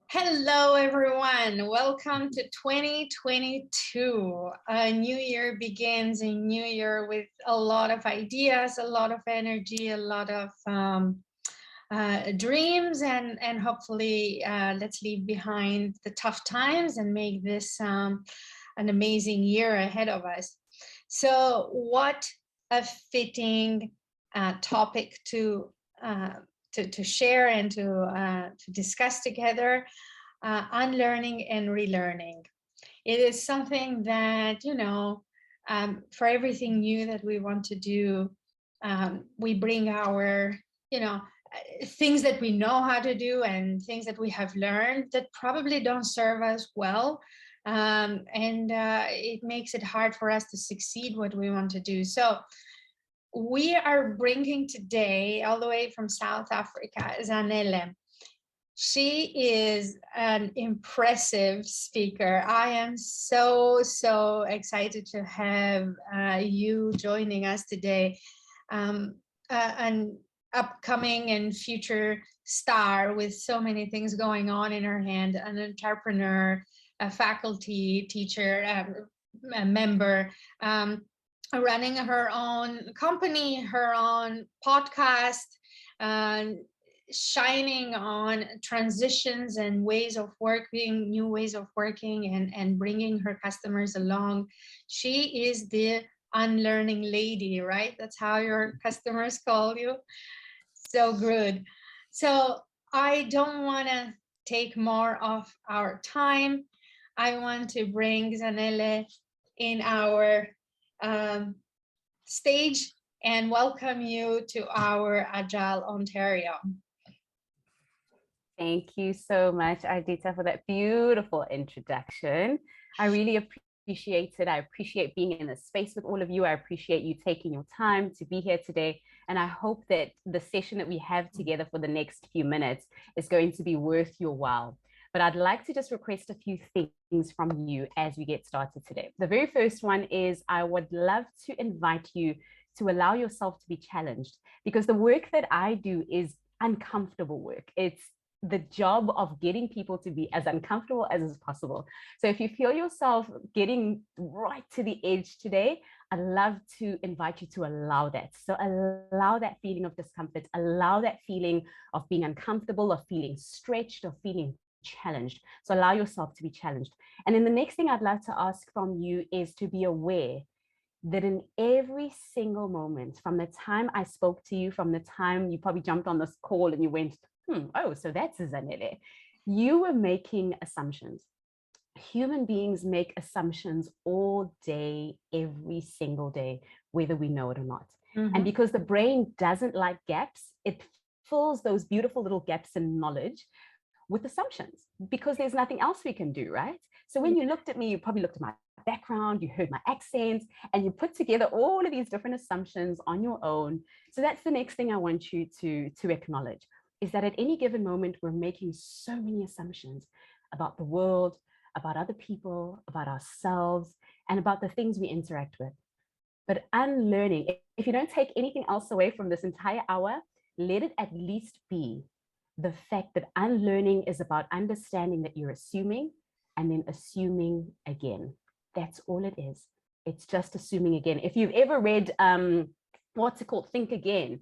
Hello, everyone. Welcome to 2022. A new year begins, a new year with a lot of ideas, a lot of energy, a lot of dreams, and hopefully let's leave behind the tough times and make this an amazing year ahead of us. So what a fitting topic to share and to discuss together, unlearning and relearning. It is something that, for everything new that we want to do, we bring our, things that we know how to do and things that we have learned that probably don't serve us well. And it makes it hard for us to succeed what we want to do. So we are bringing today, all the way from South Africa, Zanele. She is an impressive speaker. I am so excited to have you joining us today. An upcoming and future star with so many things going on in her hand, an entrepreneur, a faculty teacher, a member, running her own company, her own podcast, shining on transitions and ways of working, new ways of working, and bringing her customers along. She is the UnLearning Lady, right? That's how your customers call you. So good. So I don't want to take more of our time. I want to bring Zanele in our stage and welcome you to our Agile Ontario. Thank you so much, Ardita, for that beautiful introduction. I really appreciate it. I appreciate being in this space with all of you. I appreciate you taking your time to be here today. And I hope that the session that we have together for the next few minutes is going to be worth your while. But I'd like to just request a few things from you as we get started today. The very first one is I would love to invite you to allow yourself to be challenged, because the work that I do is uncomfortable work. It's the job of getting people to be as uncomfortable as is possible. So if you feel yourself getting right to the edge today, I'd love to invite you to allow that. So allow that feeling of discomfort, allow that feeling of being uncomfortable, of feeling stretched, of feeling challenged. So allow yourself to be challenged. And then the next thing I'd love to ask from you is to be aware that in every single moment, from the time I spoke to you, from the time you probably jumped on this call and you went, oh, so that's Zanele, you were making assumptions. Human beings make assumptions all day, every single day, whether we know it or not. And because the brain doesn't like gaps, it fills those beautiful little gaps in knowledge with assumptions, because there's nothing else we can do, right? So when you looked at me, you probably looked at my background, you heard my accent, and you put together all of these different assumptions on your own. So that's the next thing I want you to acknowledge, is that at any given moment, we're making so many assumptions about the world, about other people, about ourselves, and about the things we interact with. But unlearning, if you don't take anything else away from this entire hour, let it at least be the fact that unlearning is about understanding that you're assuming and then assuming again. That's all it is. It's just assuming again. If you've ever read, what's it called, Think Again,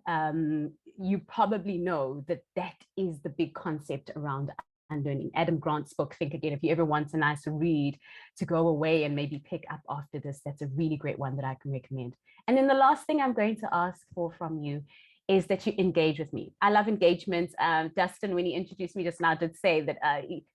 you probably know that that is the big concept around unlearning. Adam Grant's book, Think Again, if you ever want a nice read to go away and maybe pick up after this, that's a really great one that I can recommend. And then the last thing I'm going to ask for from you is that you engage with me. I love engagement. Dustin, when he introduced me just now, did say that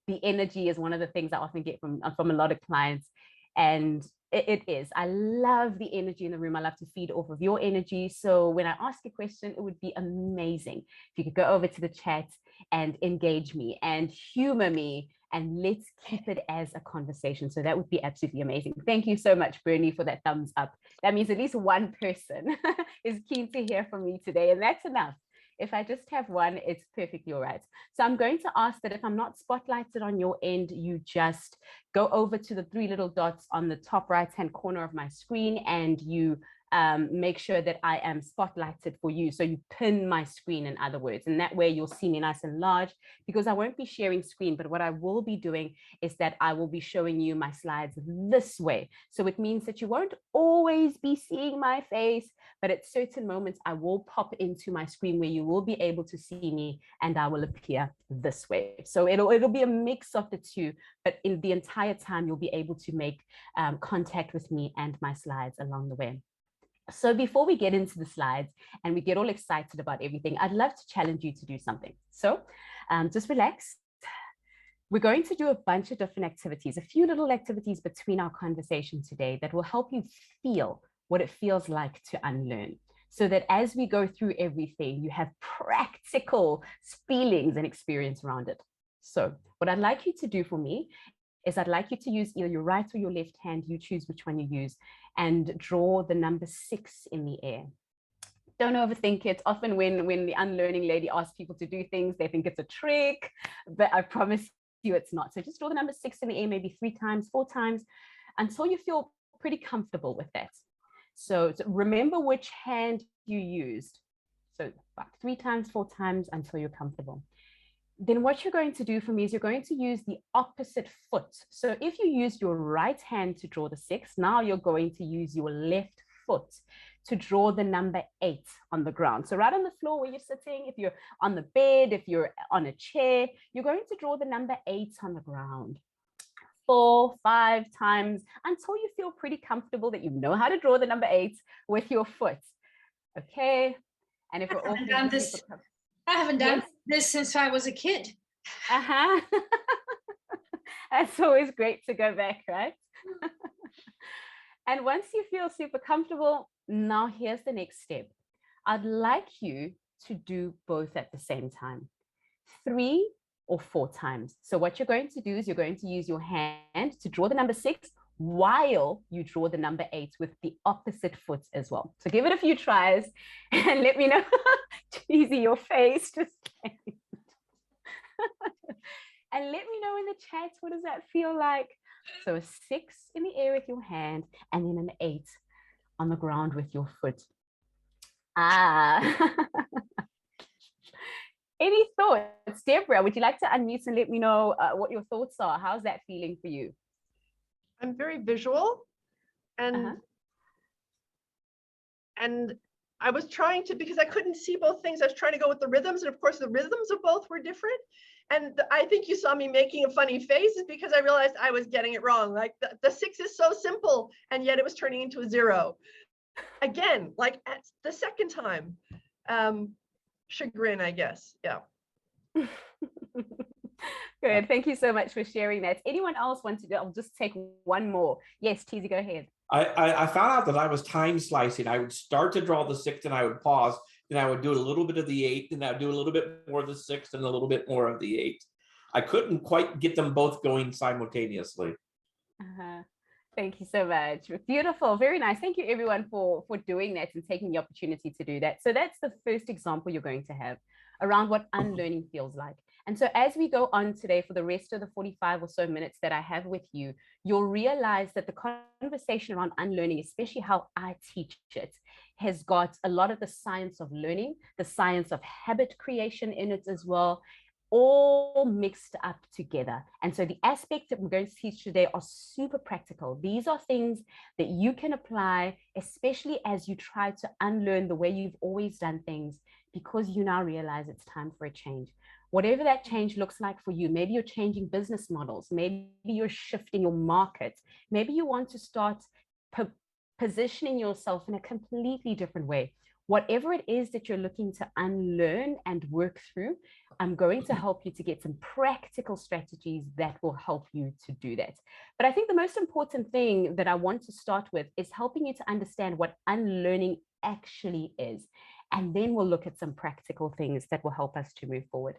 the energy is one of the things I often get from a lot of clients. And it is. I love the energy in the room. I love to feed off of your energy. So when I ask a question, it would be amazing if you could go over to the chat and engage me and humor me, and let's keep it as a conversation. So that would be absolutely amazing. Thank you so much, Bernie, for that thumbs up. That means at least one person is keen to hear from me today, and that's enough. If I just have one, it's perfectly all right. So I'm going to ask that if I'm not spotlighted on your end, you just go over to the three little dots on the top right-hand corner of my screen and you make sure that I am spotlighted for you. So you pin my screen, in other words, and that way you'll see me nice and large, because I won't be sharing screen, but what I will be doing is that I will be showing you my slides this way. So it means that you won't always be seeing my face, but at certain moments I will pop into my screen where you will be able to see me, and I will appear this way. So it'll be a mix of the two, but in the entire time you'll be able to make contact with me and my slides along the way. So before we get into the slides and we get all excited about everything, I'd love to challenge you to do something. So just relax. We're going to do a bunch of different activities, a few little activities between our conversation today that will help you feel what it feels like to unlearn, so that as we go through everything, you have practical feelings and experience around it. So what I'd like you to do for me is I'd like you to use either your right or your left hand, you choose which one you use, and draw the number 6 in the air. Don't overthink it. Often when the UnLearning Lady asks people to do things, they think it's a trick, but I promise you it's not. So just draw the number 6 in the air, maybe 3 times, 4 times, until you feel pretty comfortable with that. So remember which hand you used. So about 3 times, 4 times until you're comfortable. Then what you're going to do for me is you're going to use the opposite foot. So if you used your right hand to draw the 6, now you're going to use your left foot to draw the number 8 on the ground. So right on the floor where you're sitting, if you're on the bed, if you're on a chair, you're going to draw the number 8 on the ground. 4, 5 times until you feel pretty comfortable that you know how to draw the number 8 with your foot. Okay. And if we're all done this. I haven't done this since I was a kid. That's always great to go back, right? And once you feel super comfortable, now here's the next step. I'd like you to do both at the same time, 3 or 4 times. So what you're going to do is you're going to use your hand to draw the number 6 while you draw the number 8 with the opposite foot as well. So give it a few tries and let me know. Cheesy, your face just and let me know in the chat, what does that feel like? So a 6 in the air with your hand, and then an 8 on the ground with your foot. Any thoughts? Deborah, would you like to unmute and let me know what your thoughts are? How's that feeling for you? I'm very visual, and I was trying to, because I couldn't see both things, I was trying to go with the rhythms, and of course the rhythms of both were different. And I think you saw me making a funny face is because I realized I was getting it wrong. Like the 6 is so simple, and yet it was turning into a 0. Again, like at the second time. Chagrin, I guess. Yeah. Good. Thank you so much for sharing that. Anyone else want to do? I'll just take one more. Yes, Cheesy, go ahead. I found out that I was time slicing. I would start to draw the 6 and I would pause. Then I would do a little bit of the 8, and I would do a little bit more of the 6 and a little bit more of the 8. I couldn't quite get them both going simultaneously. Thank you so much. Beautiful. Very nice. Thank you everyone for doing that and taking the opportunity to do that. So that's the first example you're going to have around what unlearning feels like. And so as we go on today for the rest of the 45 or so minutes that I have with you, you'll realize that the conversation around unlearning, especially how I teach it, has got a lot of the science of learning, the science of habit creation in it as well, all mixed up together. And so the aspects that we're going to teach today are super practical. These are things that you can apply, especially as you try to unlearn the way you've always done things, because you now realize it's time for a change. Whatever that change looks like for you, maybe you're changing business models, maybe you're shifting your market, maybe you want to start positioning yourself in a completely different way. Whatever it is that you're looking to unlearn and work through, I'm going to help you to get some practical strategies that will help you to do that. But I think the most important thing that I want to start with is helping you to understand what unlearning actually is. And then we'll look at some practical things that will help us to move forward.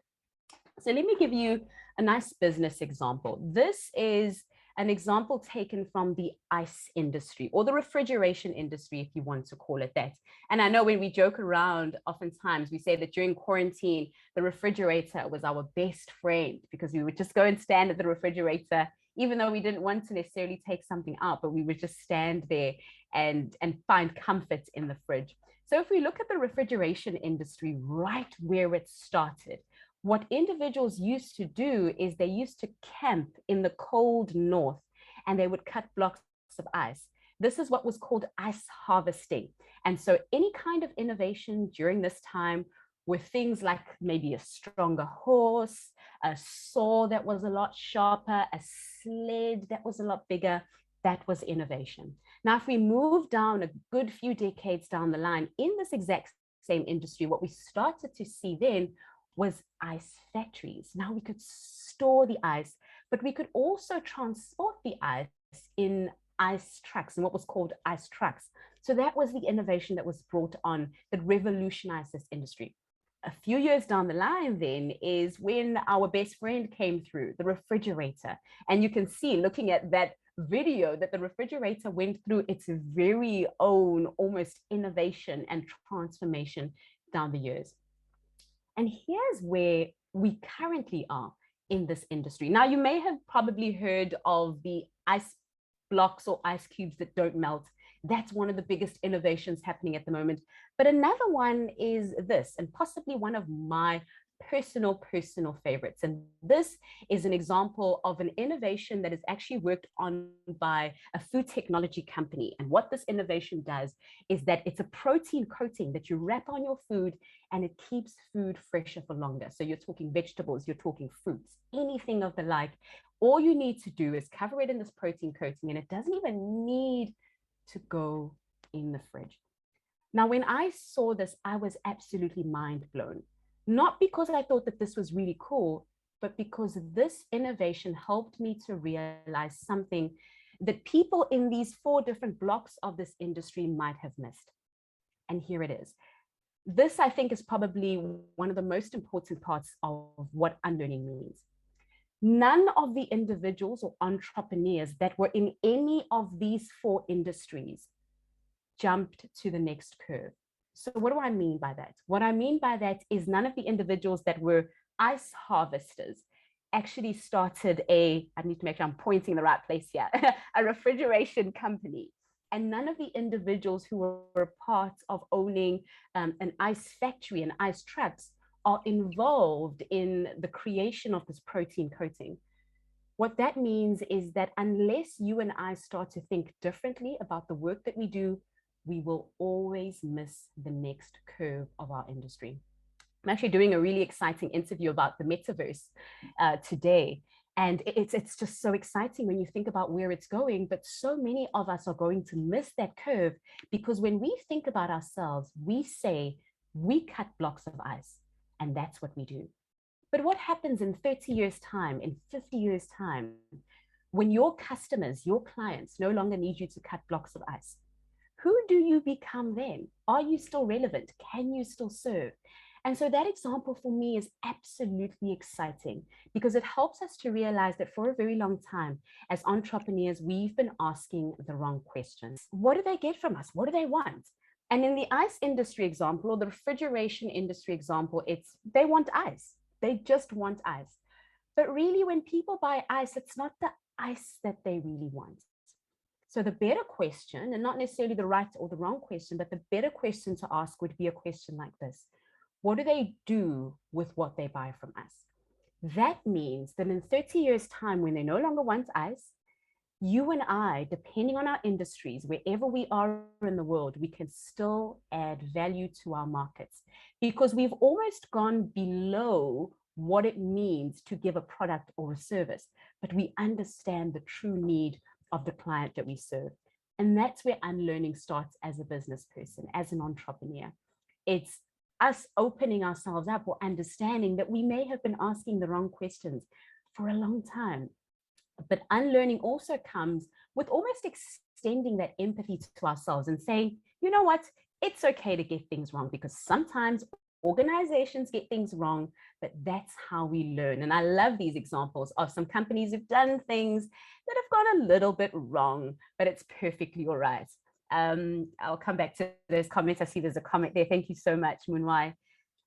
So let me give you a nice business example. This is an example taken from the ice industry, or the refrigeration industry, if you want to call it that. And I know when we joke around, oftentimes we say that during quarantine, the refrigerator was our best friend, because we would just go and stand at the refrigerator even though we didn't want to necessarily take something out, but we would just stand there and find comfort in the fridge. So if we look at the refrigeration industry, right where it started, what individuals used to do is they used to camp in the cold north and they would cut blocks of ice. This is what was called ice harvesting. And so any kind of innovation during this time were things like maybe a stronger horse, a saw that was a lot sharper, a sled that was a lot bigger. That was innovation. Now, if we move down a good few decades down the line in this exact same industry, what we started to see then was ice factories. Now we could store the ice, but we could also transport the ice in ice trucks and what was called ice trucks. So that was the innovation that was brought on that revolutionized this industry. A few years down the line then is when our best friend came through, the refrigerator. And you can see, looking at that video, that the refrigerator went through its very own almost innovation and transformation down the years. And here's where we currently are in this industry. Now, you may have probably heard of the ice blocks or ice cubes that don't melt. That's one of the biggest innovations happening at the moment. But another one is this, and possibly one of my personal favorites. And this is an example of an innovation that is actually worked on by a food technology company. And what this innovation does is that it's a protein coating that you wrap on your food and it keeps food fresher for longer. So you're talking vegetables, you're talking fruits, anything of the like. All you need to do is cover it in this protein coating and it doesn't even need to go in the fridge. Now, when I saw this, I was absolutely mind blown. Not because I thought that this was really cool, but because this innovation helped me to realize something that people in these 4 different blocks of this industry might have missed. And here it is. This, I think, is probably one of the most important parts of what unlearning means. None of the individuals or entrepreneurs that were in any of these 4 industries jumped to the next curve. So what do I mean by that? What I mean by that is none of the individuals that were ice harvesters actually started I need to make sure I'm pointing the right place here, a refrigeration company. And none of the individuals who were part of owning an ice factory and ice trucks are involved in the creation of this protein coating. What that means is that unless you and I start to think differently about the work that we do, we will always miss the next curve of our industry. I'm actually doing a really exciting interview about the metaverse today. And it's just so exciting when you think about where it's going, but so many of us are going to miss that curve because when we think about ourselves, we say we cut blocks of ice and that's what we do. But what happens in 30 years time, in 50 years time, when your customers, your clients no longer need you to cut blocks of ice? Who do you become then? Are you still relevant? Can you still serve? And so that example for me is absolutely exciting because it helps us to realize that for a very long time, as entrepreneurs, we've been asking the wrong questions. What do they get from us? What do they want? And in the ice industry example, or the refrigeration industry example, they want ice. They just want ice. But really, when people buy ice, it's not the ice that they really want. So the better question, and not necessarily the right or the wrong question, but the better question to ask would be a question like this. What do they do with what they buy from us? That means that in 30 years' time, when they no longer want ice, you and I, depending on our industries, wherever we are in the world, we can still add value to our markets because we've almost gone below what it means to give a product or a service, but we understand the true need of the client that we serve. And that's where unlearning starts as a business person, as an entrepreneur. It's us opening ourselves up or understanding that we may have been asking the wrong questions for a long time. But unlearning also comes with almost extending that empathy to ourselves and saying, you know what, it's okay to get things wrong because sometimes organizations get things wrong, but that's how we learn. And I love these examples of some companies who've done things that have gone a little bit wrong, but it's perfectly all right. I'll come back to those comments. I see there's a comment there. Thank you so much, Moonwai.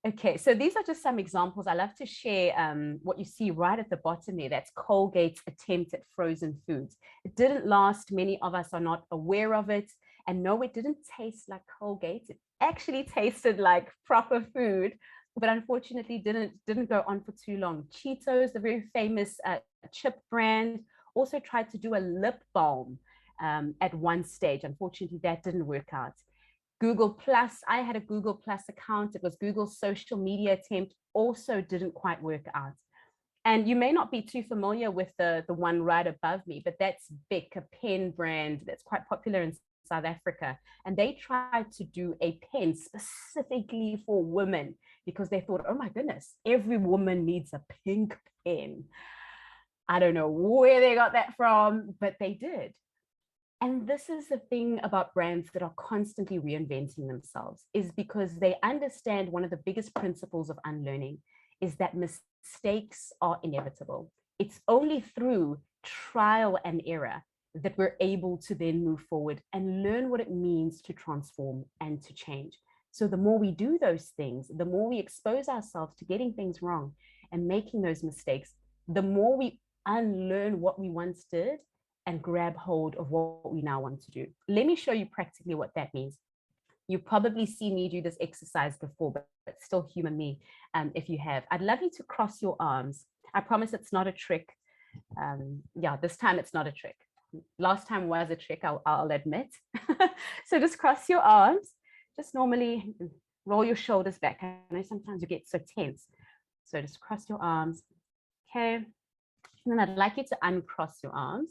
Okay, so these are just some examples. I love to share what you see right at the bottom there. That's Colgate's attempt at frozen foods. It didn't last. Many of us are not aware of it. And no, it didn't taste like Colgate. It actually tasted like proper food, but unfortunately didn't go on for too long. Cheetos, the very famous chip brand, also tried to do a lip balm at one stage. Unfortunately, that didn't work out. Google Plus, I had a Google Plus account. It was Google's social media attempt, also didn't quite work out. And you may not be too familiar with the one right above me, but that's Bic, a pen brand that's quite popular in South Africa. And they tried to do a pen specifically for women because they thought, oh my goodness, every woman needs a pink pen. I don't know where they got that from, but they did. And this is the thing about brands that are constantly reinventing themselves, is because they understand one of the biggest principles of unlearning is that mistakes are inevitable. It's only through trial and error that we're able to then move forward and learn what it means to transform and to change. So the more we do those things, the more we expose ourselves to getting things wrong and making those mistakes, the more we unlearn what we once did and grab hold of what we now want to do. Let me show you practically what that means. You've probably seen me do this exercise before, but still humor me if you have. I'd love you to cross your arms. I promise it's not a trick. Yeah, this time it's not a trick. Last time was a trick, I'll admit. So just cross your arms. Just normally roll your shoulders back. I know sometimes you get so tense. So just cross your arms. Okay. And then I'd like you to uncross your arms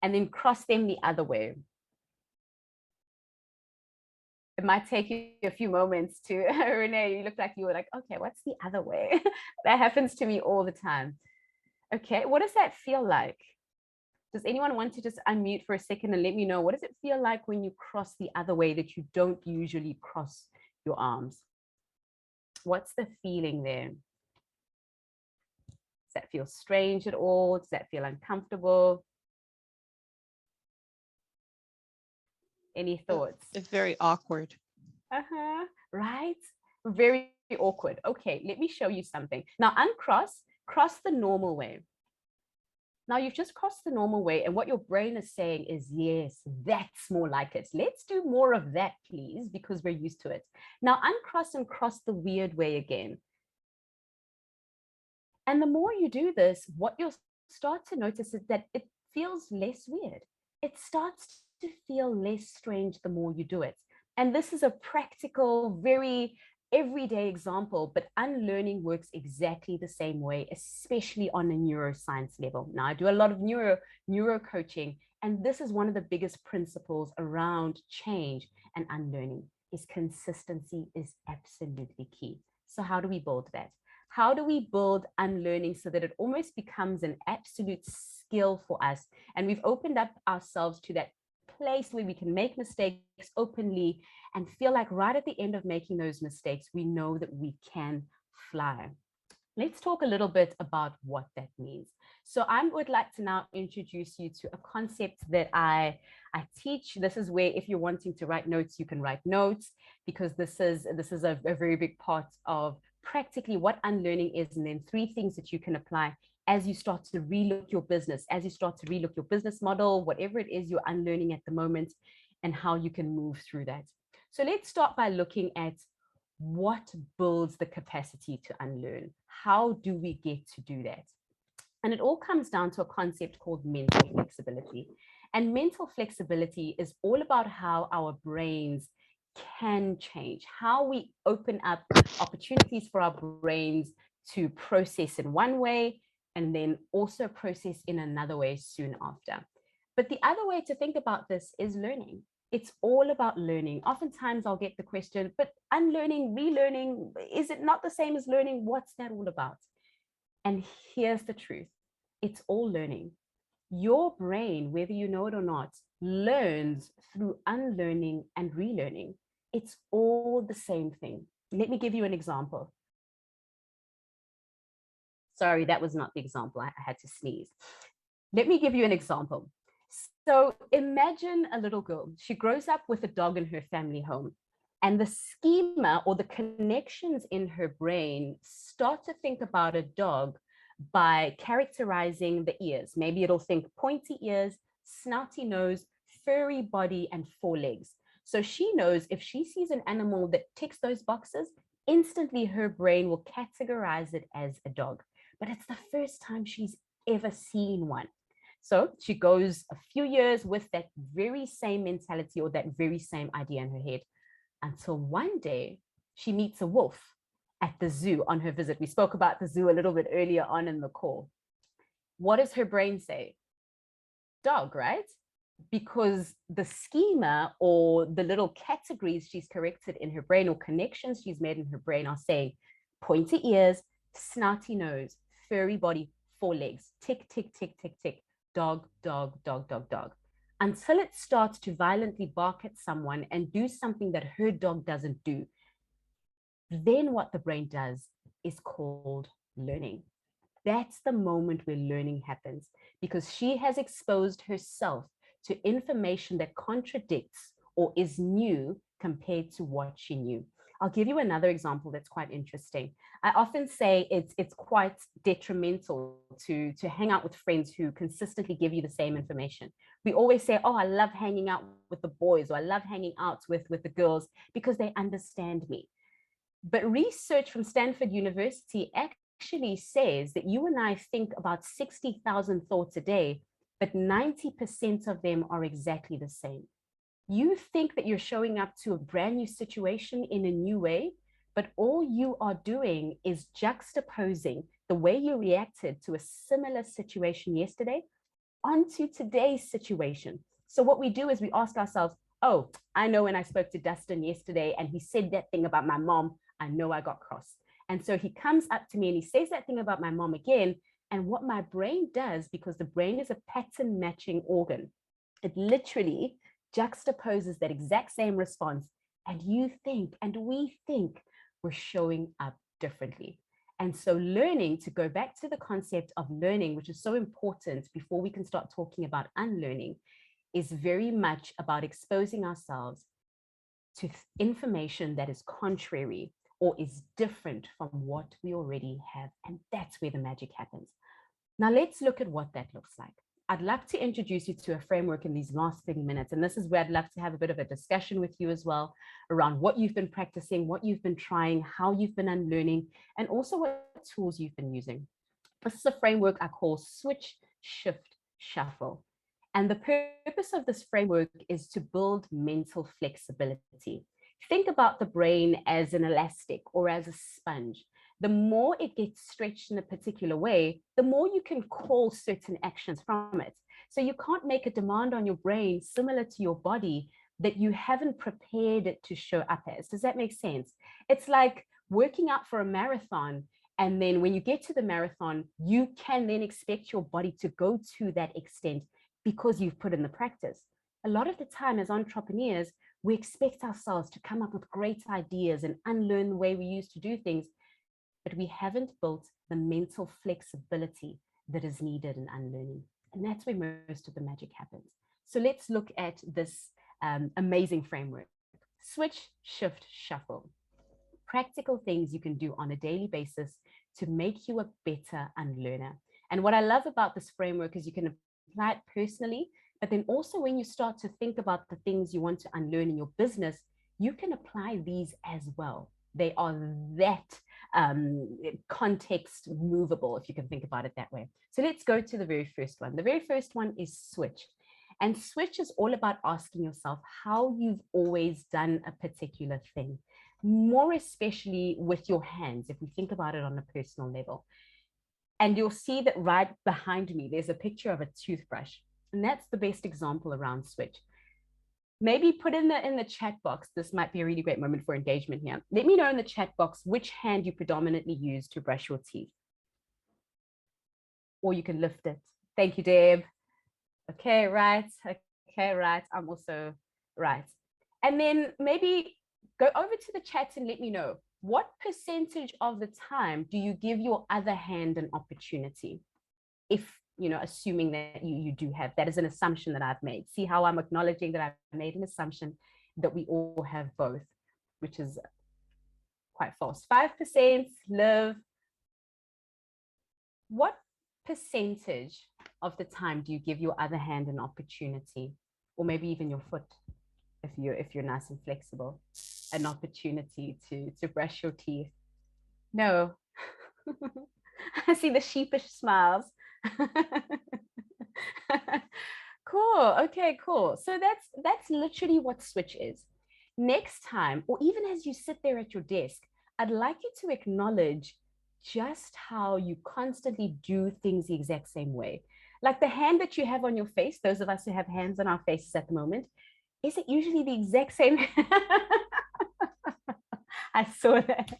and then cross them the other way. It might take you a few moments to, Renee, you look like you were like, okay, what's the other way? That happens to me all the time. Okay, what does that feel like? Does anyone want to just unmute for a second and let me know, what does it feel like when you cross the other way that you don't usually cross your arms? What's the feeling there? Does that feel strange at all? Does that feel uncomfortable? Any thoughts? It's very awkward. Right? Very awkward. Okay, let me show you something. Now uncross, cross the normal way. Now you've just crossed the normal way, and what your brain is saying is, yes, that's more like it. Let's do more of that, please, because we're used to it. Now uncross and cross the weird way again. And the more you do this, what you'll start to notice is that it feels less weird. It starts to feel less strange the more you do it. And this is a practical, very everyday example, but unlearning works exactly the same way, especially on a neuroscience level. Now, I do a lot of neuro coaching, and this is one of the biggest principles around change and unlearning is consistency is absolutely key. So how do we build that? How do we build unlearning so that it almost becomes an absolute skill for us? And we've opened up ourselves to that place where we can make mistakes openly and feel like right at the end of making those mistakes, we know that we can fly. Let's talk a little bit about what that means. So I would like to now introduce you to a concept that I teach. This is where if you're wanting to write notes, you can write notes, because this is a very big part of practically what unlearning is, and then 3 things that you can apply as you start to relook your business, as you start to relook your business model, whatever it is you're unlearning at the moment, and how you can move through that. So let's start by looking at what builds the capacity to unlearn. How do we get to do that? And it all comes down to a concept called mental flexibility. And mental flexibility is all about how our brains can change, how we open up opportunities for our brains to process in one way and then also process in another way soon after. But the other way to think about this is learning. It's all about learning. Oftentimes I'll get the question, but unlearning, relearning, is it not the same as learning? What's that all about? And here's the truth. It's all learning. Your brain, whether you know it or not, learns through unlearning and relearning. It's all the same thing. Let me give you an example. Sorry, that was not the example. I had to sneeze. Let me give you an example. So imagine a little girl. She grows up with a dog in her family home. And the schema or the connections in her brain start to think about a dog by characterizing the ears. Maybe it'll think pointy ears, snouty nose, furry body, and 4 legs. So she knows if she sees an animal that ticks those boxes, instantly her brain will categorize it as a dog. But it's the first time she's ever seen one. So she goes a few years with that very same mentality or that very same idea in her head, until one day she meets a wolf at the zoo on her visit. We spoke about the zoo a little bit earlier on in the call. What does her brain say? Dog, right? Because the schema or the little categories she's corrected in her brain or connections she's made in her brain are saying pointy ears, snouty nose, furry body, 4 legs, tick, tick, tick, tick, tick, dog, dog, dog, dog, dog, until it starts to violently bark at someone and do something that her dog doesn't do. Then what the brain does is called learning. That's the moment where learning happens, because she has exposed herself to information that contradicts or is new compared to what she knew. I'll give you another example that's quite interesting. I often say it's quite detrimental to hang out with friends who consistently give you the same information. We always say, oh, I love hanging out with the boys, or I love hanging out with the girls because they understand me. But research from Stanford University actually says that you and I think about 60,000 thoughts a day, but 90% of them are exactly the same. You think that you're showing up to a brand new situation in a new way, but all you are doing is juxtaposing the way you reacted to a similar situation yesterday onto today's situation. So what we do is we ask ourselves, oh, I know when I spoke to Dustin yesterday and he said that thing about my mom, I know I got cross. And so he comes up to me and he says that thing about my mom again. And what my brain does, because the brain is a pattern matching organ, it literally juxtaposes that exact same response. And you think, and we think we're showing up differently. And so learning, to go back to the concept of learning, which is so important before we can start talking about unlearning, is very much about exposing ourselves to information that is contrary or is different from what we already have. And that's where the magic happens. Now let's look at what that looks like. I'd love to introduce you to a framework in these last 30 minutes. And this is where I'd love to have a bit of a discussion with you as well around what you've been practicing, what you've been trying, how you've been unlearning, and also what tools you've been using. This is a framework I call Switch, Shift, Shuffle. And the purpose of this framework is to build mental flexibility. Think about the brain as an elastic or as a sponge. The more it gets stretched in a particular way, the more you can call certain actions from it. So you can't make a demand on your brain similar to your body that you haven't prepared it to show up as. Does that make sense? It's like working out for a marathon. And then when you get to the marathon, you can then expect your body to go to that extent because you've put in the practice. A lot of the time as entrepreneurs, we expect ourselves to come up with great ideas and unlearn the way we used to do things, but we haven't built the mental flexibility that is needed in unlearning. And that's where most of the magic happens. So let's look at this amazing framework. Switch, shift, shuffle. Practical things you can do on a daily basis to make you a better unlearner. And what I love about this framework is you can apply it personally, but then also when you start to think about the things you want to unlearn in your business, you can apply these as well. They are that context movable, if you can think about it that way. So let's go to the very first one. The very first one is switch. And switch is all about asking yourself how you've always done a particular thing, more especially with your hands, if we think about it on a personal level. And you'll see that right behind me, there's a picture of a toothbrush. And that's the best example around switch. Maybe put in the chat box. This might be a really great moment for engagement here. Let me know in the chat box which hand you predominantly use to brush your teeth. Or you can lift it. Thank you, Deb. Okay, right. Okay, right. I'm also right. And then maybe go over to the chat and let me know, what percentage of the time do you give your other hand an opportunity? If, you know, assuming that you do have, that is an assumption that I've made. See how I'm acknowledging that I've made an assumption that we all have both. which is quite false. 5% live. What percentage of the time do you give your other hand an opportunity, or maybe even your foot, if you're nice and flexible, an opportunity to brush your teeth? No. I see the sheepish smiles. Cool. Okay, cool. So that's literally what switch is. Next time, or even as you sit there at your desk, I'd like you to acknowledge just how you constantly do things the exact same way. Like the hand that you have on your face, those of us who have hands on our faces at the moment, is it usually the exact same? I saw that.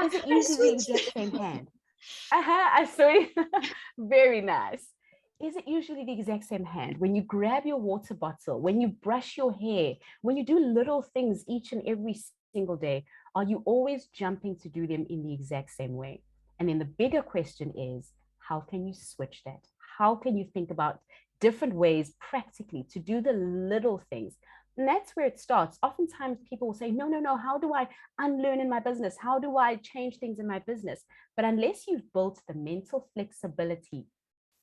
Is it usually the exact same hand? I saw it. Very nice. Is it usually the exact same hand? When you grab your water bottle, when you brush your hair, when you do little things each and every single day, are you always jumping to do them in the exact same way? And then the bigger question is, how can you switch that? How can you think about different ways practically to do the little things? And that's where it starts. Oftentimes people will say, no, how do I unlearn in my business? How do I change things in my business? But unless you've built the mental flexibility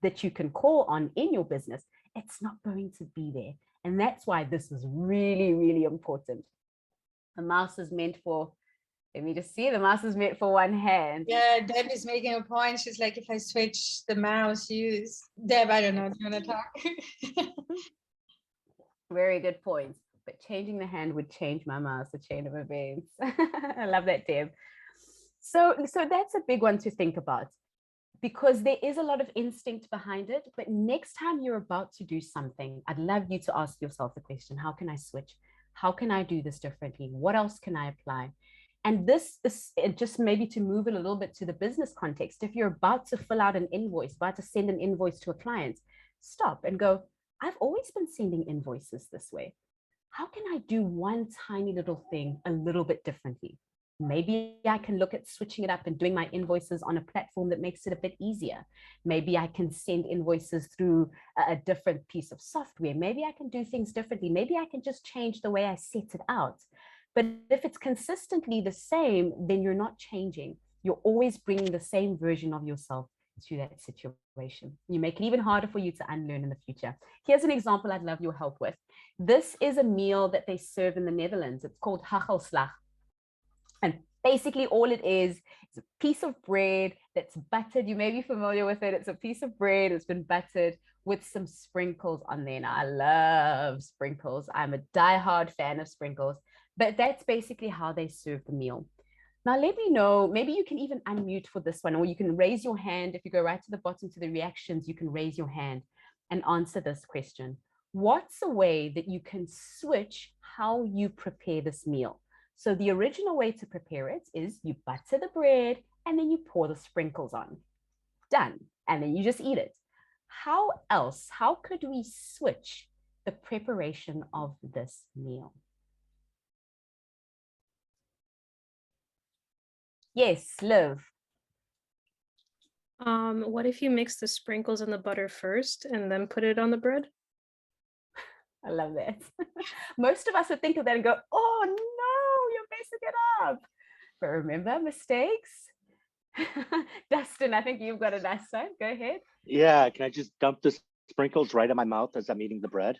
that you can call on in your business, it's not going to be there. And that's why this is really, really important. The mouse is meant for, let me just see, the mouse is meant for one hand. Yeah, Deb is making a point. She's like, if I switch the mouse use, Deb, I don't know, do you want to talk? Very good point. But changing the hand would change my mouse, the chain of events. I love that, Deb. So that's a big one to think about, because there is a lot of instinct behind it. But next time you're about to do something, I'd love you to ask yourself the question, how can I switch? How can I do this differently? What else can I apply? And this just maybe to move it a little bit to the business context. If you're about to fill out an invoice, about to send an invoice to a client, stop and go, I've always been sending invoices this way. How can I do one tiny little thing a little bit differently? Maybe I can look at switching it up and doing my invoices on a platform that makes it a bit easier. Maybe I can send invoices through a different piece of software. Maybe I can do things differently. Maybe I can just change the way I set it out. But if it's consistently the same, then you're not changing. You're always bringing the same version of yourself to that situation. You make it even harder for you to unlearn in the future. Here's an example I'd love your help with. This is a meal that they serve in the Netherlands. It's called hagelslag. And basically all it is a piece of bread that's buttered. You may be familiar with it. It's a piece of bread that's been buttered with some sprinkles on there. Now, I love sprinkles. I'm a diehard fan of sprinkles, but that's basically how they serve the meal. Now, let me know, maybe you can even unmute for this one, or you can raise your hand. If you go right to the bottom to the reactions, you can raise your hand and answer this question. What's a way that you can switch how you prepare this meal? So the original way to prepare it is you butter the bread and then you pour the sprinkles on. Done. And then you just eat it. How else? How could we switch the preparation of this meal? Yes, Liv. What if you mix the sprinkles and the butter first and then put it on the bread? I love that. Most of us would think of that and go, oh no, you're messing it up. But remember, mistakes. Dustin, I think you've got a nice one. Go ahead. Yeah, can I just dump the sprinkles right in my mouth as I'm eating the bread?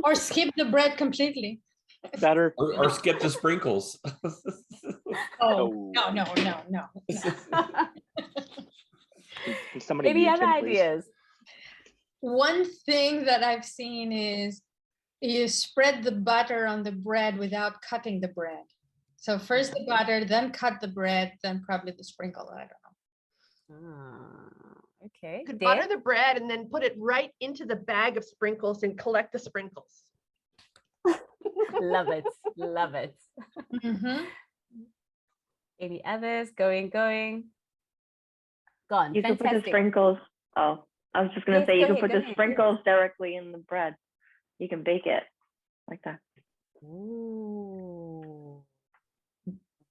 Or skip the bread completely. Better. Or skip the sprinkles. Oh, no. Can somebody Any mute other him, please? ideas? One thing that I've seen is you spread the butter on the bread without cutting the bread. So first the butter, then cut the bread, then probably the sprinkle. I don't know. Okay. You could butter the bread and then put it right into the bag of sprinkles and collect the sprinkles. Love it. Love it. Mm-hmm. Any others? Going. Gone. You could put the Fantastic. sprinkles. Oh, I was just going to say, you go could put ahead, the sprinkles directly in the bread. You can bake it like that. Ooh.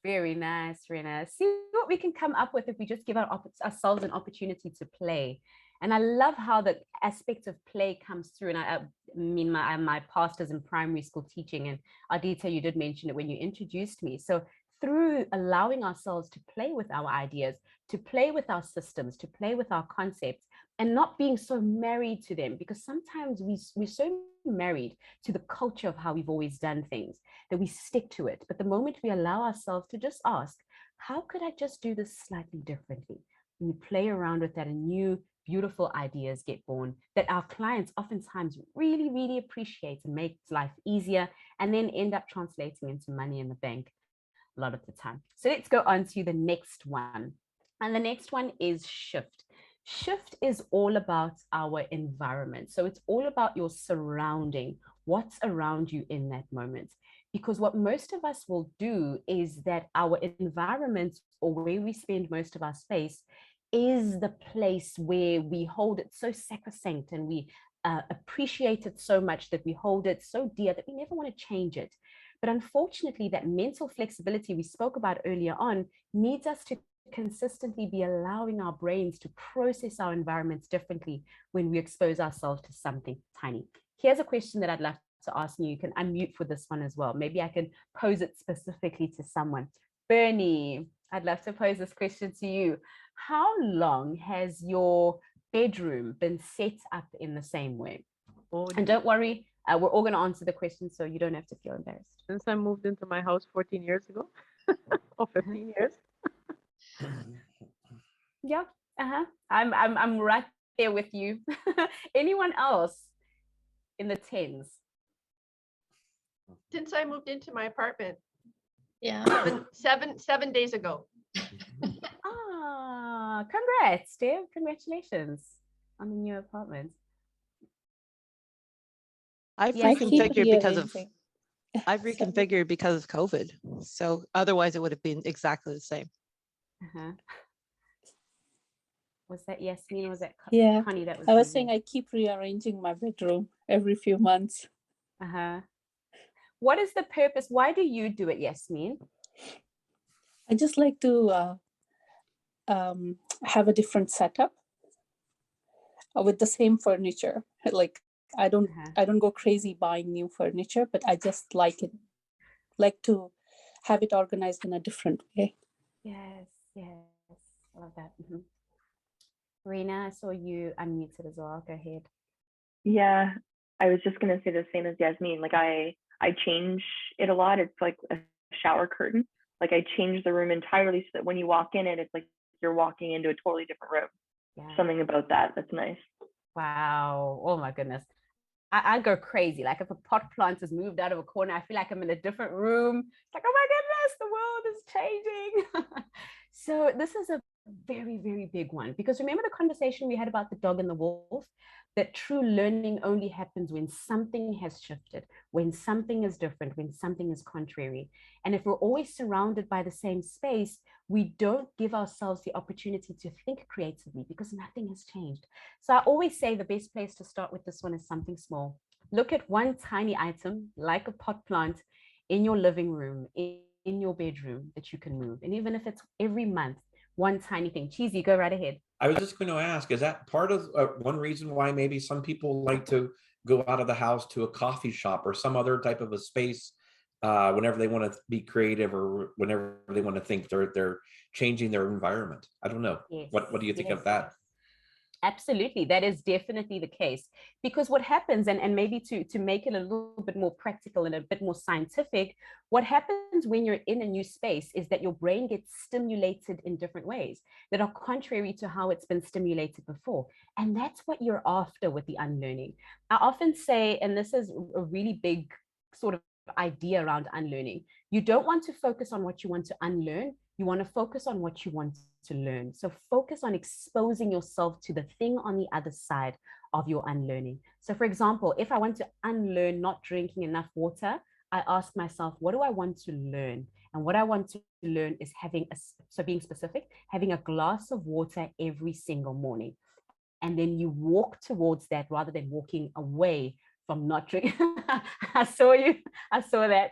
Very nice, very nice. See what we can come up with if we just give ourselves an opportunity to play. And I love how the aspect of play comes through. And mean, my past is in primary school teaching, and Adita, you did mention it when you introduced me. So through allowing ourselves to play with our ideas, to play with our systems, to play with our concepts, and not being so married to them, because sometimes we're so married to the culture of how we've always done things that we stick to it. But the moment we allow ourselves to just ask, how could I just do this slightly differently? And you play around with that, and new beautiful ideas get born that our clients oftentimes really, really appreciate and makes life easier, and then end up translating into money in the bank a lot of the time. So let's go on to the next one. And the next one is shift. Shift is all about our environment. So it's all about your surrounding, what's around you in that moment. Because what most of us will do is that our environment, or where we spend most of our space, is the place where we hold it so sacrosanct, and we appreciate it so much that we hold it so dear that we never want to change it. But unfortunately, that mental flexibility we spoke about earlier on needs us to consistently be allowing our brains to process our environments differently when we expose ourselves to something tiny. Here's a question that I'd love to ask you. You can unmute for this one as well. Maybe I can pose it specifically to someone. Bernie, I'd love to pose this question to you. How long has your bedroom been set up in the same way? And don't worry, we're all going to answer the question, so you don't have to feel embarrassed. Since I moved into my house 14 years ago, or 15 years. Yeah, I'm right there with you. Anyone else in the tens? Since I moved into my apartment, Yeah. seven days ago. Ah, congrats, Dave. Congratulations on the new apartment. I've Yeah, reconfigured because of rearranging. I've reconfigured because of COVID. So otherwise it would have been exactly the same. Was that Yasmin or was that Yeah, Connie? That was I was you? saying I keep rearranging my bedroom every few months. What is the purpose? Why do you do it, Yasmin? I just like to have a different setup with the same furniture. Like I don't go crazy buying new furniture, but I just like to have it organized in a different way. Yes, I love that. Rena, I saw you unmuted as well. Go ahead. Yeah, I was just gonna say the same as Yasmin. Like I change it a lot. It's like a shower curtain. Like I change the room entirely so that when you walk in it, it's like you're walking into a totally different room. Yeah. Something about that's nice. Wow. Oh my goodness. I go crazy. Like if a pot plant has moved out of a corner, I feel like I'm in a different room. It's like, oh my goodness, the world is changing. So this is a very, very big one, because remember the conversation we had about the dog and the wolf, that true learning only happens when something has shifted, when something is different, when something is contrary. And if we're always surrounded by the same space, we don't give ourselves the opportunity to think creatively because nothing has changed. So I always say the best place to start with this one is something small. Look at one tiny item like a pot plant in your living room, in your bedroom that you can move. And even if it's every month, one tiny thing. Cheesy, go right ahead. I was just going to ask, is that part of one reason why maybe some people like to go out of the house to a coffee shop or some other type of a space whenever they want to be creative or whenever they want to think they're changing their environment? I don't know. Yes. What do you think of that? Absolutely, that is definitely the case, because what happens, and maybe to make it a little bit more practical and a bit more scientific, what happens when you're in a new space is that your brain gets stimulated in different ways that are contrary to how it's been stimulated before. And that's what you're after with the unlearning. I often say, and this is a really big sort of idea around unlearning, you don't want to focus on what you want to unlearn, you want to focus on what you want to learn. So focus on exposing yourself to the thing on the other side of your unlearning. So for example, if I want to unlearn not drinking enough water, I ask myself, what do I want to learn? And what I want to learn is being specific, having a glass of water every single morning. And then you walk towards that rather than walking away from not drinking. I saw that.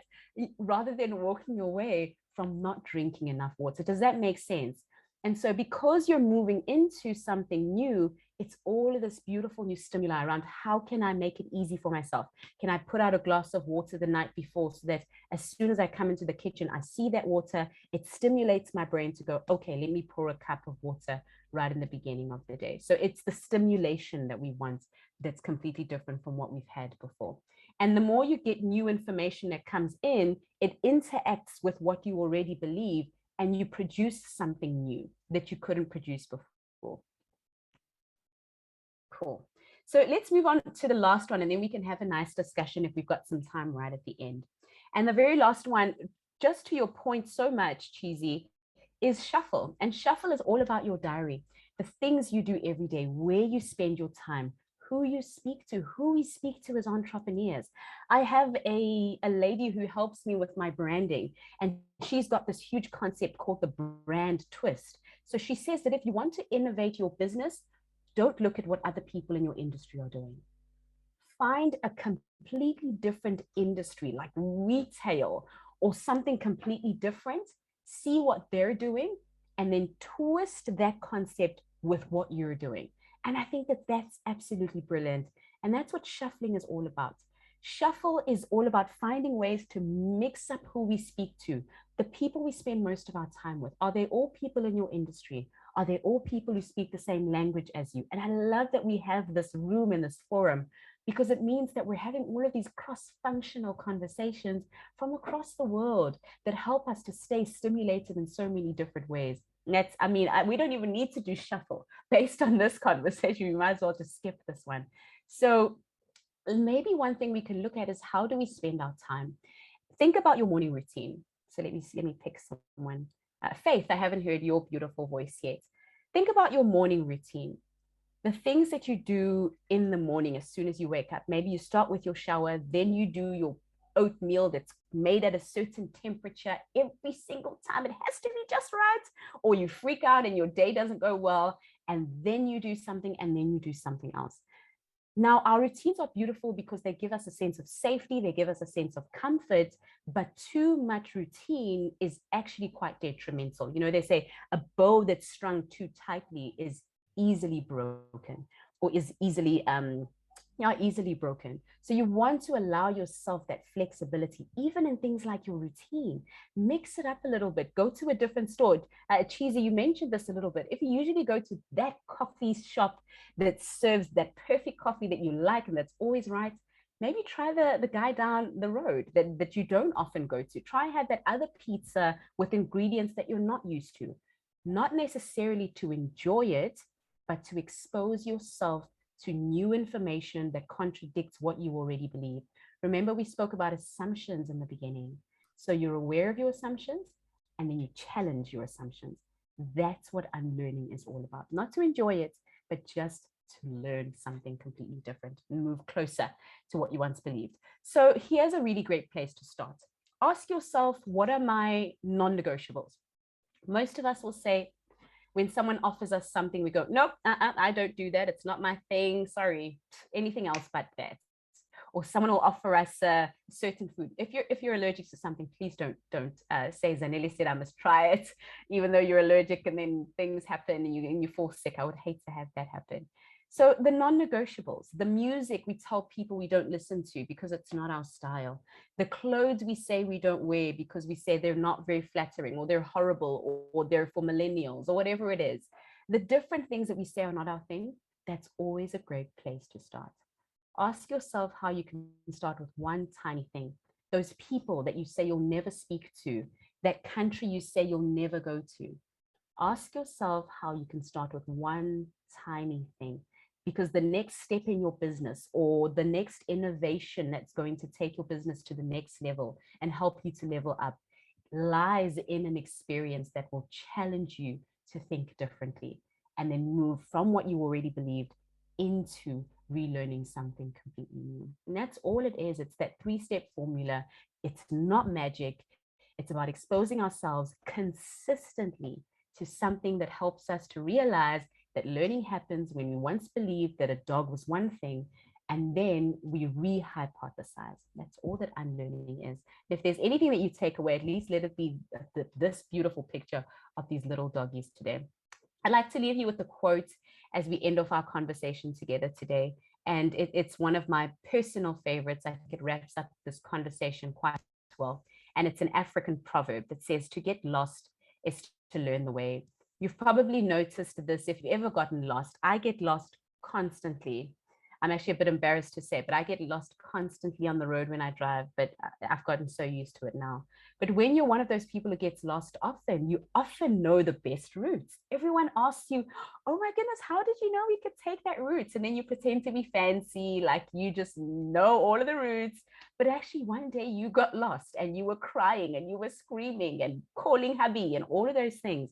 Rather than walking away from not drinking enough water. Does that make sense? And so because you're moving into something new, it's all of this beautiful new stimuli around how can I make it easy for myself? Can I put out a glass of water the night before so that as soon as I come into the kitchen, I see that water, it stimulates my brain to go, okay, let me pour a cup of water right in the beginning of the day. So it's the stimulation that we want that's completely different from what we've had before. And the more you get new information that comes in, it interacts with what you already believe, and you produce something new that you couldn't produce before. Cool. So let's move on to the last one, and then we can have a nice discussion if we've got some time right at the end. And the very last one, just to your point so much, Cheesy, is shuffle. And shuffle is all about your diary, the things you do every day, where you spend your time, who you speak to, who we speak to as entrepreneurs. I have a lady who helps me with my branding, and she's got this huge concept called the brand twist. So she says that if you want to innovate your business, don't look at what other people in your industry are doing. Find a completely different industry like retail or something completely different, see what they're doing, and then twist that concept with what you're doing. And I think that that's absolutely brilliant. And that's what shuffling is all about. Shuffle is all about finding ways to mix up who we speak to, the people we spend most of our time with. Are they all people in your industry? Are they all people who speak the same language as you? And I love that we have this room in this forum, because it means that we're having all of these cross-functional conversations from across the world that help us to stay stimulated in so many different ways. That's, I mean, we don't even need to do shuffle based on this conversation. We might as well just skip this one. So maybe one thing we can look at is, how do we spend our time? Think about your morning routine. So let me pick someone. Faith, I haven't heard your beautiful voice yet. Think about your morning routine. The things that you do in the morning as soon as you wake up. Maybe you start with your shower, then you do your oatmeal that's made at a certain temperature every single time. It has to be just right, or you freak out and your day doesn't go well, and then you do something, and then you do something else. Now, our routines are beautiful because they give us a sense of safety, they give us a sense of comfort, but too much routine is actually quite detrimental. You know, they say a bow that's strung too tightly is easily broken, or is easily broken. So you want to allow yourself that flexibility, even in things like your routine. Mix it up a little bit, go to a different store. Cheesy, you mentioned this a little bit. If you usually go to that coffee shop that serves that perfect coffee that you like and that's always right, maybe try the guy down the road that you don't often go to. Try have that other pizza with ingredients that you're not used to. Not necessarily to enjoy it, but to expose yourself to new information that contradicts what you already believe. Remember, we spoke about assumptions in the beginning. So you're aware of your assumptions, and then you challenge your assumptions. That's what unlearning is all about. Not to enjoy it, but just to learn something completely different and move closer to what you once believed. So here's a really great place to start. Ask yourself, what are my non-negotiables? Most of us will say, when someone offers us something, we go, nope, I don't do that. It's not my thing. Sorry, anything else but that. Or someone will offer us a certain food. If you're allergic to something, please don't say Zanele said I must try it, even though you're allergic, and then things happen and you fall sick. I would hate to have that happen. So the non-negotiables, the music we tell people we don't listen to because it's not our style. The clothes we say we don't wear because we say they're not very flattering, or they're horrible, or they're for millennials, or whatever it is. The different things that we say are not our thing. That's always a great place to start. Ask yourself how you can start with one tiny thing. Those people that you say you'll never speak to, that country you say you'll never go to. Ask yourself how you can start with one tiny thing. Because the next step in your business, or the next innovation that's going to take your business to the next level and help you to level up, lies in an experience that will challenge you to think differently, and then move from what you already believed into relearning something completely new. And that's all it is. It's that 3-step formula. It's not magic. It's about exposing ourselves consistently to something that helps us to realize that learning happens when we once believed that a dog was one thing, And then we re-hypothesize. That's all that unlearning is. If there's anything that you take away, at least let it be this beautiful picture of these little doggies today. I'd like to leave you with a quote as we end off our conversation together today. And it's one of my personal favorites. I think it wraps up this conversation quite well. And it's an African proverb that says, to get lost is to learn the way. You've probably noticed this if you've ever gotten lost. I get lost constantly. I'm actually a bit embarrassed to say, but I get lost constantly on the road when I drive, but I've gotten so used to it now. But when you're one of those people who gets lost often, you often know the best routes. Everyone asks you, oh my goodness, how did you know we could take that route? And then you pretend to be fancy, like you just know all of the routes. But actually one day you got lost and you were crying and you were screaming and calling hubby and all of those things.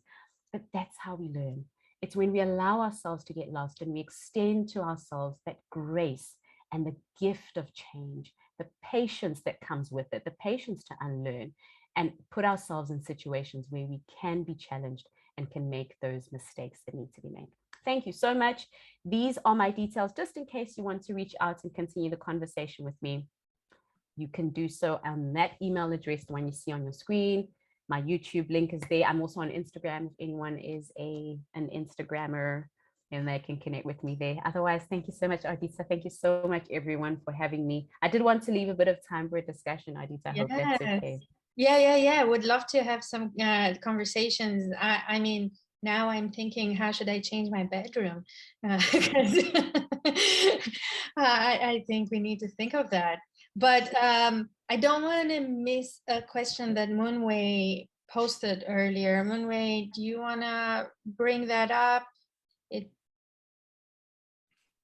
But that's how we learn. It's when we allow ourselves to get lost and we extend to ourselves that grace and the gift of change, the patience that comes with it, the patience to unlearn, and put ourselves in situations where we can be challenged and can make those mistakes that need to be made. Thank you so much. These are my details, just in case you want to reach out and continue the conversation with me. You can do so on that email address, the one you see on your screen. My YouTube link is there. I'm also on Instagram if anyone is an Instagrammer, and they can connect with me there. Otherwise, thank you so much, Ardita. Thank you so much, everyone, for having me. I did want to leave a bit of time for a discussion, Ardita. I hope that's okay. Yeah. Would love to have some conversations. I mean, now I'm thinking, how should I change my bedroom? I think we need to think of that. But I don't want to miss a question that Moonway posted earlier. Moonway, do you want to bring that up?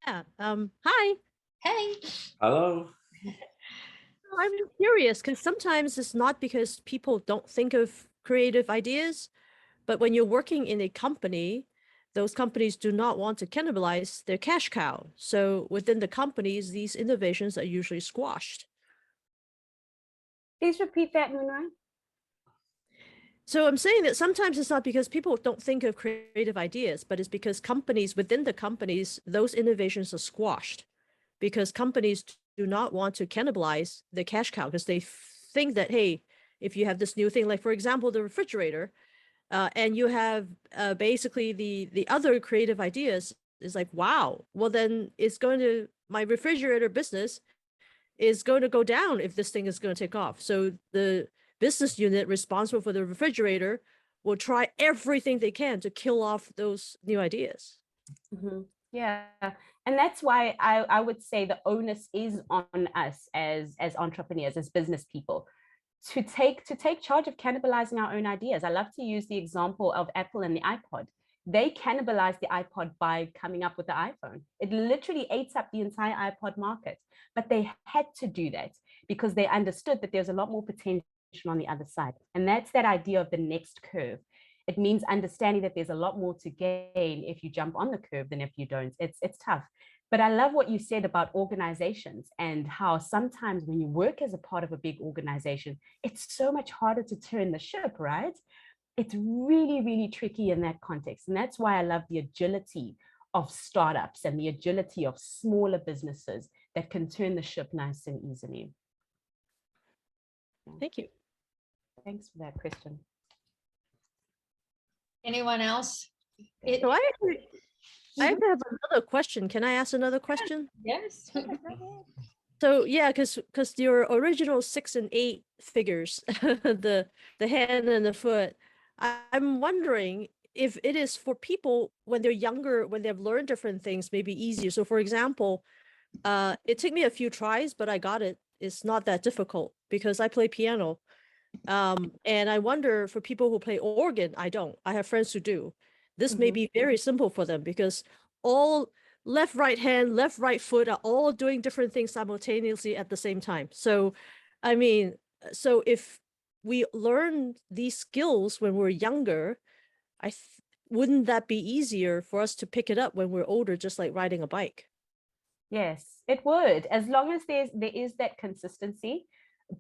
Yeah. Hi. Hey. Hello. I'm curious because sometimes it's not because people don't think of creative ideas, but when you're working in a company, those companies do not want to cannibalize their cash cow. So within the companies, these innovations are usually squashed. Please repeat that, Moonway. So I'm saying that sometimes it's not because people don't think of creative ideas, but it's because companies within the companies, those innovations are squashed because companies do not want to cannibalize the cash cow because they think that, hey, if you have this new thing, like for example, the refrigerator, and you have basically the other creative ideas is like, wow, well then it's going to, my refrigerator business is going to go down if this thing is going to take off. So the business unit responsible for the refrigerator will try everything they can to kill off those new ideas. Mm-hmm. Yeah, and that's why I would say the onus is on us as entrepreneurs, as business people, to take charge of cannibalizing our own ideas. I love to use the example of Apple and the iPod. They cannibalized the iPod by coming up with the iPhone. It literally ate up the entire iPod market, but they had to do that because they understood that there's a lot more potential on the other side. And that's that idea of the next curve. It means understanding that there's a lot more to gain if you jump on the curve than if you don't. It's tough. But I love what you said about organizations and how sometimes when you work as a part of a big organization, it's so much harder to turn the ship, right? It's really, really tricky in that context. And that's why I love the agility of startups and the agility of smaller businesses that can turn the ship nice and easily. Thank you. Thanks for that, Kristen. Anyone else? So I have another question. Can I ask another question? Yes. So yeah, because your original 6 and 8 figures, the hand and the foot, I'm wondering if it is for people when they're younger, when they've learned different things, maybe easier. So for example, it took me a few tries, but I got it. It's not that difficult because I play piano. And I wonder for people who play organ, I don't. I have friends who do. This may be very simple for them because all left, right hand, left, right foot are all doing different things simultaneously at the same time. So, I mean, so if we learn these skills when we're younger, wouldn't that be easier for us to pick it up when we're older, just like riding a bike? Yes, it would, as long as there is that consistency.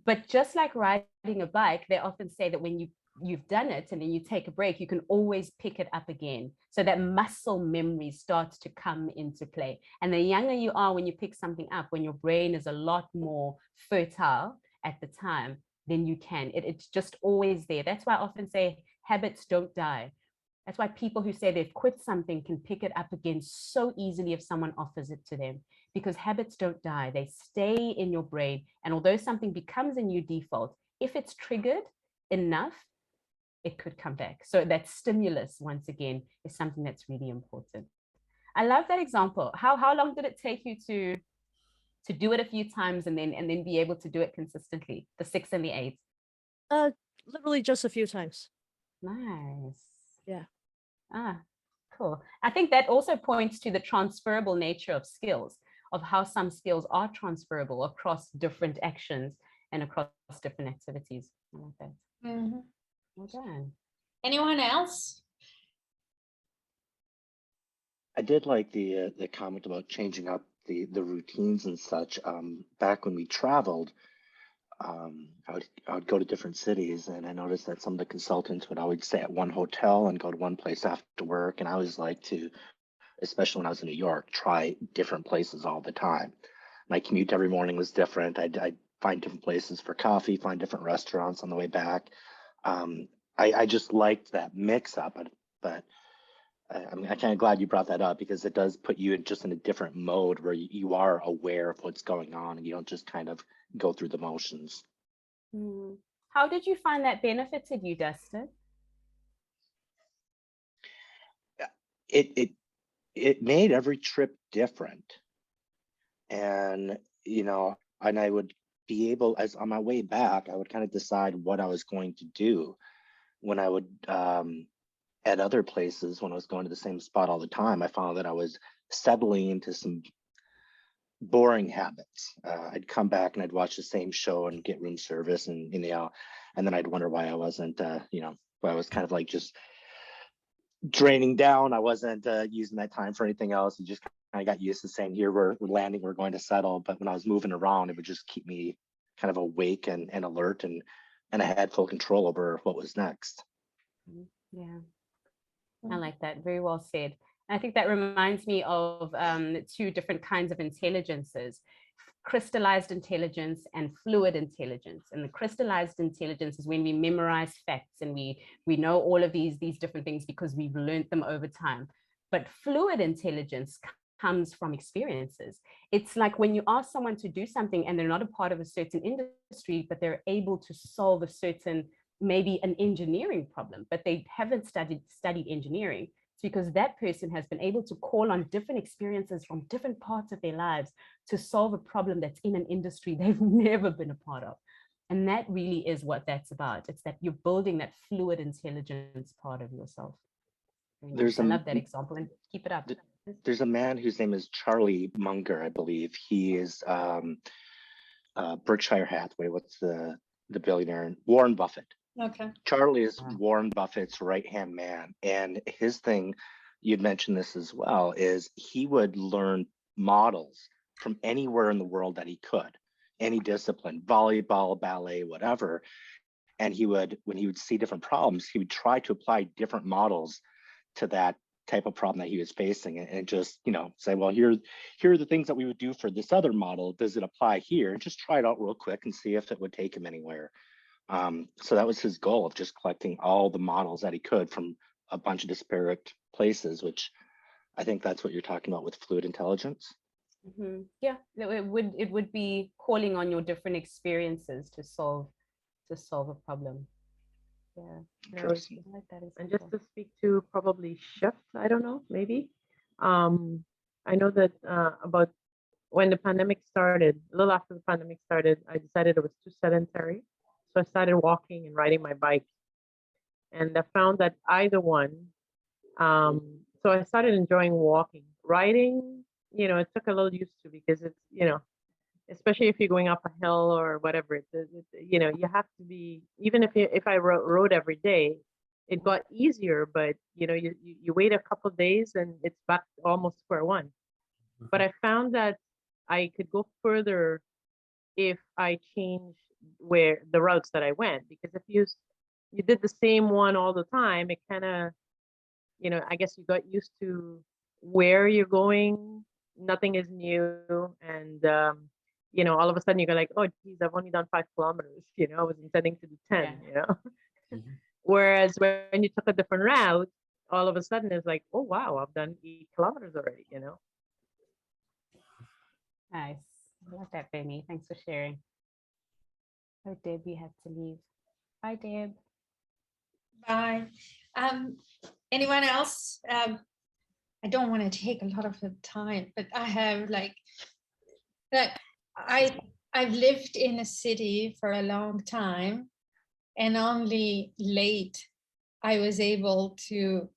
But just like riding a bike, they often say that when you you've done it and then you take a break, you can always pick it up again. So that muscle memory starts to come into play. And the younger you are when you pick something up, when your brain is a lot more fertile at the time, then you can. It's just always there. That's why I often say habits don't die. That's why people who say they've quit something can pick it up again so easily if someone offers it to them, because habits don't die. They stay in your brain. And although something becomes a new default, if it's triggered enough, it could come back. So that stimulus, once again, is something that's really important. I love that example. How long did it take you to do it a few times and then be able to do it consistently, the 6 and the 8? Literally just a few times. Nice. Yeah. Cool. I think that also points to the transferable nature of skills, of how some skills are transferable across different actions and across different activities. I like that. Mhm. Well done. Anyone else? I did like the comment about changing up the routines and such. Back when we traveled, I would go to different cities, and I noticed that some of the consultants would always stay at one hotel and go to one place after work. And I always like to, especially when I was in New York, try different places all the time. My commute every morning was different. I'd find different places for coffee, find different restaurants on the way back. I just liked that mix up, but I'm kind of glad you brought that up, because it does put you in a different mode where you are aware of what's going on and you don't just kind of go through the motions. How did you find that benefited you, Dustin? It made every trip different. And, and I would be able, as on my way back, I would kind of decide what I was going to do. When I would, at other places, when I was going to the same spot all the time, I found that I was settling into some boring habits. I'd come back and I'd watch the same show and get room service, and and then I'd wonder why I wasn't, why I was kind of like just draining down. I wasn't using that time for anything else. You just kind of got used to saying, here we're landing, we're going to settle. But when I was moving around, it would just keep me kind of awake and alert, and I had full control over what was next. Yeah, I like that. Very well said. I think that reminds me of 2 different kinds of intelligences: crystallized intelligence and fluid intelligence. And the crystallized intelligence is when we memorize facts and we know all of these different things because we've learned them over time. But fluid intelligence comes from experiences. It's like when you ask someone to do something and they're not a part of a certain industry, but they're able to solve a certain, maybe an engineering problem, but they haven't studied engineering. It's because that person has been able to call on different experiences from different parts of their lives to solve a problem that's in an industry they've never been a part of. And that really is what that's about. It's that you're building that fluid intelligence part of yourself. I love that example, and keep it up. There's a man whose name is Charlie Munger, I believe. He is Berkshire Hathaway. What's the billionaire? Warren Buffett. Okay. Charlie is Warren Buffett's right-hand man. And his thing, you'd mentioned this as well, is he would learn models from anywhere in the world that he could, any discipline, volleyball, ballet, whatever. And he would, when he would see different problems, he would try to apply different models to that type of problem that he was facing, and just, say, well, here are the things that we would do for this other model. Does it apply here? And just try it out real quick and see if it would take him anywhere. So that was his goal, of just collecting all the models that he could from a bunch of disparate places, which I think that's what you're talking about with fluid intelligence. Mm-hmm. Yeah, it would be calling on your different experiences to solve a problem. Yeah, like that. And just to speak to probably shift, I don't know, maybe. I know that about when the pandemic started, a little after the pandemic started, I decided it was too sedentary. So I started walking and riding my bike. And I found that either one, so I started enjoying walking. Riding, it took a little used to, because it's, especially if you're going up a hill or whatever, you have to be, even if I rode every day, it got easier, but you wait a couple of days and it's back to almost square one. Mm-hmm. But I found that I could go further if I changed where the routes that I went, because you did the same one all the time, it kind of, you know, I guess you got used to where you're going. Nothing is new. And, you know, all of a sudden you go like, oh, geez, I've only done 5 kilometers. You know, I was intending to do 10, Yeah. you know. Whereas when you took a different route, all of a sudden it's like, oh, wow, I've done 8 kilometers already, you know. Nice. I love that, Benny. Thanks for sharing. Oh, Deb, you have to leave. Bye, Deb. Bye. Anyone else? I don't want to take a lot of the time, but I have like I've lived in a city for a long time, and only late I was able to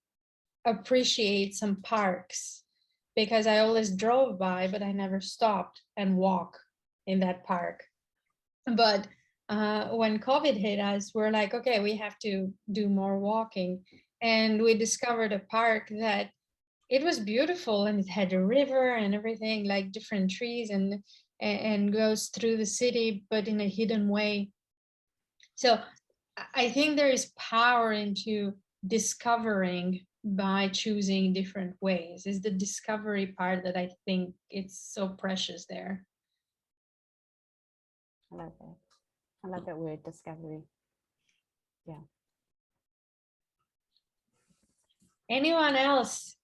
appreciate some parks, because I always drove by, but I never stopped and walk in that park. But when COVID hit us, we're like, okay, we have to do more walking. And we discovered a park that it was beautiful, and it had a river and everything, like different trees, and goes through the city, but in a hidden way. So I think there is power into discovering by choosing different ways. Is the discovery part that I think it's so precious there. I love that. I love that word, discovery. Yeah. Anyone else?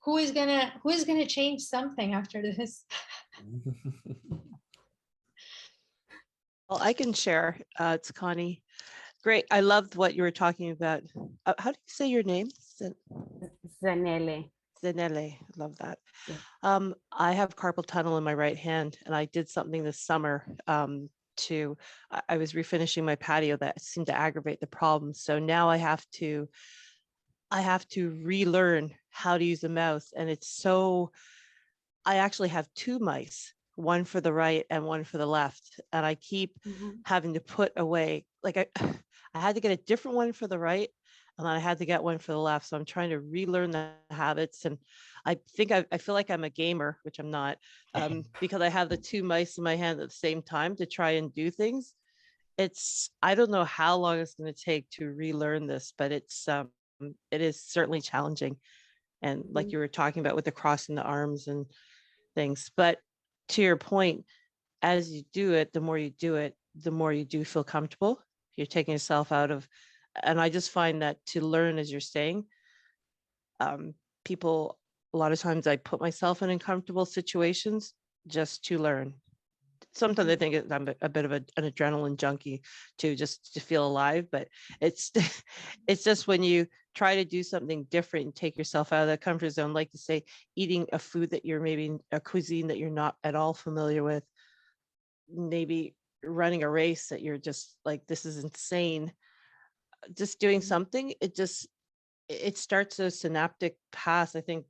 Who is gonna change something after this? Well, I can share. It's Connie. Great. I loved what you were talking about. How do you say your name? Zanele. Zanele. Love that. Yeah. I have carpal tunnel in my right hand, and I did something this summer I was refinishing my patio that seemed to aggravate the problem. So now I have to relearn how to use a mouse. And I actually have 2 mice, one for the right and one for the left. And I keep having to put away, like I had to get a different one for the right, and then I had to get one for the left. So I'm trying to relearn the habits. And I think I feel like I'm a gamer, which I'm not, because I have the 2 mice in my hand at the same time to try and do things. I don't know how long it's going to take to relearn this, but it is certainly challenging. And like you were talking about with the crossing the arms and things, but to your point, as you do it, the more you do it, the more you do feel comfortable. You're taking yourself out of, and I just find that to learn, as you're saying, people, a lot of times I put myself in uncomfortable situations just to learn. Sometimes I think I'm a bit of an adrenaline junkie too, just to feel alive, but it's just when you try to do something different and take yourself out of that comfort zone, like to say, eating a food that you're maybe a cuisine that you're not at all familiar with, maybe running a race that you're just like, this is insane. Just doing something, it starts a synaptic path, I think,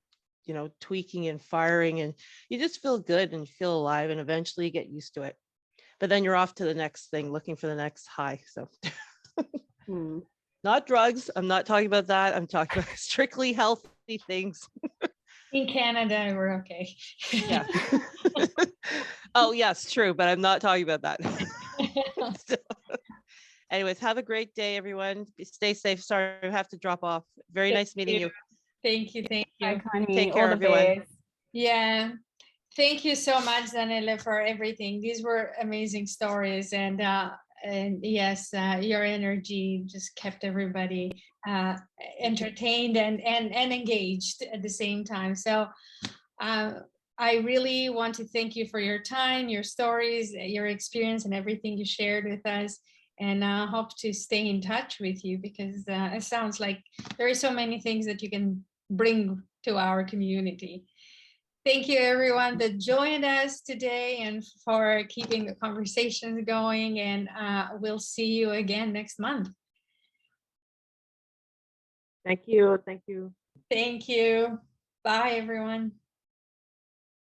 tweaking and firing, and you just feel good and feel alive, and eventually you get used to it. But then you're off to the next thing, looking for the next high. So not drugs. I'm not talking about that. I'm talking about strictly healthy things. In Canada, we're okay. Yeah. Oh, yes, true. But I'm not talking about that. So, anyways, have a great day, everyone. Stay safe. Sorry, I have to drop off. Very nice meeting you. Thank you. Thank you. Bye, Connie. Take care, All the everyone. best. Yeah. Thank you so much, Zanele, for everything. These were amazing stories, and yes, your energy just kept everybody entertained and engaged at the same time. So I really want to thank you for your time, your stories, your experience, and everything you shared with us. And I hope to stay in touch with you, because it sounds like there are so many things that you can bring to our community. Thank you, everyone that joined us today and for keeping the conversations going. And we'll see you again next month. Thank you. Thank you. Thank you. Bye, everyone.